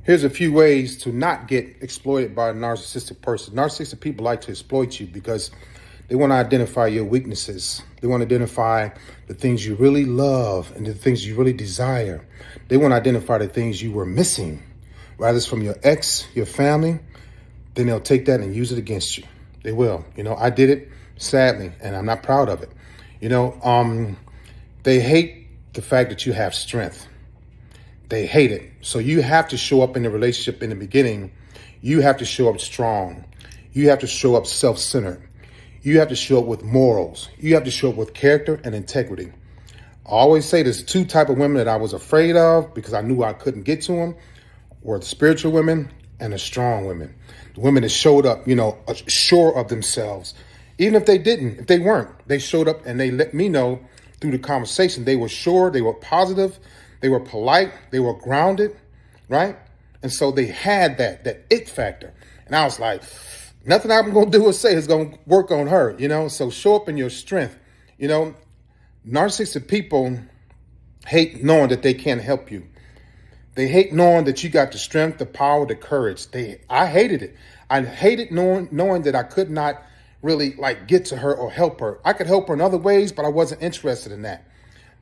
Here's a few ways to not get exploited by a narcissistic person. Narcissistic people like to exploit you because they want to identify your weaknesses. They want to identify the things you really love and the things you really desire. They want to identify the things you were missing, whether it's from your ex, your family. Then they'll take that and use it against you. They will. I did it, sadly, and I'm not proud of it. They hate the fact that you have strength. They hate it. So you have to show up in the relationship in the beginning. You have to show up strong. You have to show up self-centered. You have to show up with morals. You have to show up with character and integrity. I always say there's two types of women that I was afraid of because I knew I couldn't get to them, were the spiritual women and the strong women. The women that showed up, sure of themselves. Even if they weren't, they showed up and they let me know through the conversation. They were sure, they were positive, they were polite, they were grounded, right? And so they had that it factor. And I was like, nothing I'm going to do or say is going to work on her, So show up in your strength. Narcissistic people hate knowing that they can't help you. They hate knowing that you got the strength, the power, the courage. I hated it. I hated knowing that I could not really get to her or help her. I could help her in other ways, but I wasn't interested in that.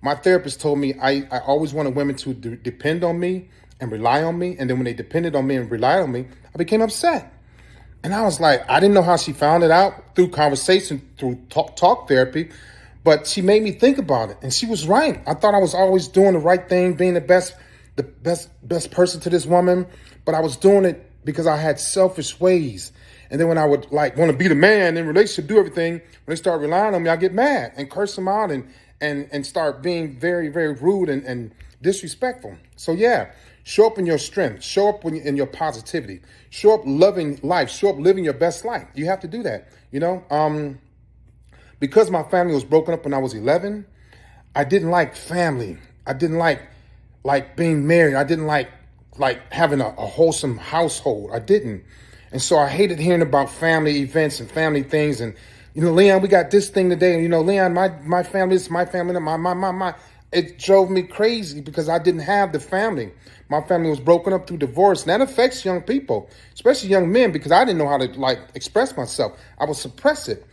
My therapist told me I always wanted women to depend on me and rely on me. And then when they depended on me and relied on me, I became upset. And I was like, I didn't know how she found it out through conversation, through talk therapy. But she made me think about it. And she was right. I thought I was always doing the right thing, being the best person to this woman. But I was doing it because I had selfish ways. And then when I would want to be the man in relationship, do everything, when they start relying on me, I get mad and curse them out and start being very, very rude and disrespectful. So yeah, show up in your strength, show up in your positivity, show up loving life, show up living your best life. You have to do that, because my family was broken up when I was 11. I didn't like family. I didn't like being married. I didn't like having a wholesome household. I didn't. And so I hated hearing about family events and family things. And, Leon, we got this thing today. And, Leon, my family, this is my family. My. It drove me crazy because I didn't have the family. My family was broken up through divorce. And that affects young people, especially young men, because I didn't know how to express myself. I would suppress it.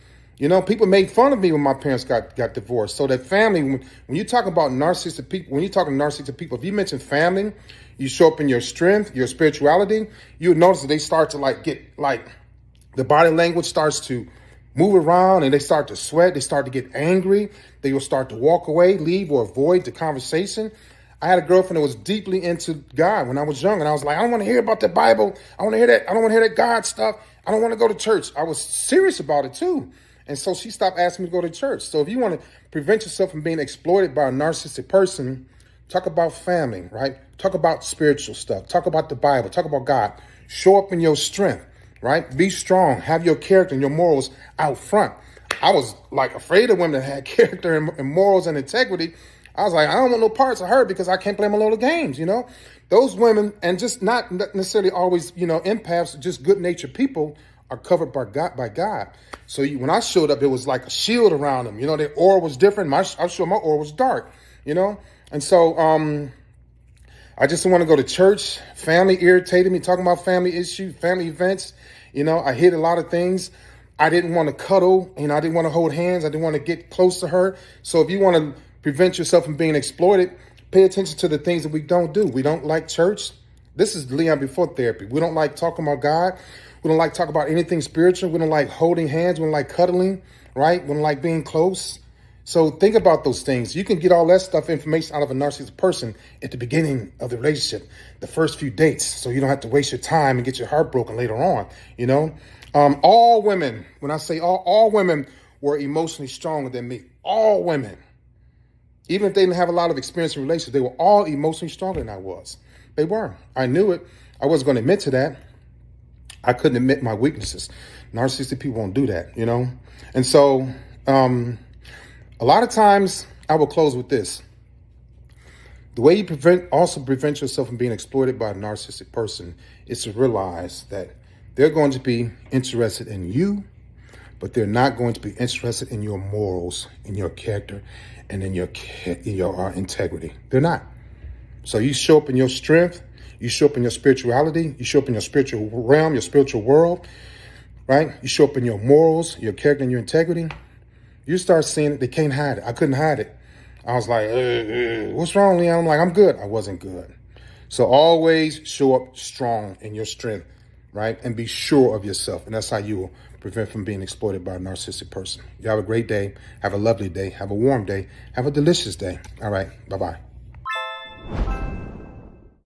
People made fun of me when my parents got divorced. So that family, when you talk about narcissistic people, when you talk to narcissistic people, if you mention family, you show up in your strength, your spirituality, you'll notice that they start to get the body language starts to move around and they start to sweat. They start to get angry. They will start to walk away, leave, or avoid the conversation. I had a girlfriend that was deeply into God when I was young. And I was like, I don't want to hear about the Bible. I want to hear that. I don't want to hear that God stuff. I don't want to go to church. I was serious about it too. And so she stopped asking me to go to church. So if you want to prevent yourself from being exploited by a narcissistic person, talk about family, right? Talk about spiritual stuff. Talk about the Bible. Talk about God. Show up in your strength, right? Be strong. Have your character and your morals out front. I was afraid of women that had character and morals and integrity. I was like, I don't want no parts of her because I can't play my little games, Those women, and just not necessarily always, empaths, just good-natured people, are covered by God. So when I showed up, it was like a shield around them. Their aura was different. I'm sure my aura was dark, And so I just didn't want to go to church. Family irritated me, talking about family issues, family events. I hid a lot of things. I didn't want to cuddle. I didn't want to hold hands. I didn't want to get close to her. So if you want to prevent yourself from being exploited, pay attention to the things that we don't do. We don't like church. This is Leon before therapy. We don't like talking about God. We don't like talking about anything spiritual. We don't like holding hands. We don't like cuddling, right? We don't like being close. So think about those things. You can get all that stuff, information out of a narcissistic person at the beginning of the relationship, the first few dates, so you don't have to waste your time and get your heart broken later on, All women, when I say all women were emotionally stronger than me. All women. Even if they didn't have a lot of experience in relationships, they were all emotionally stronger than I was. They were. I knew it. I wasn't going to admit to that. I couldn't admit my weaknesses. Narcissistic people won't do that, And so a lot of times I will close with this. The way you prevent yourself from being exploited by a narcissistic person is to realize that they're going to be interested in you, but they're not going to be interested in your morals, in your character, and in your integrity. They're not. So you show up in your strength, You show up in your spirituality. You show up in your spiritual realm, your spiritual world, right? You show up in your morals, your character, and your integrity. You start seeing it. They can't hide it. I couldn't hide it. I was like, what's wrong, Leon? I'm like, I'm good. I wasn't good. So always show up strong in your strength, right? And be sure of yourself. And that's how you will prevent from being exploited by a narcissistic person. You have a great day. Have a lovely day. Have a warm day. Have a delicious day. All right. Bye-bye.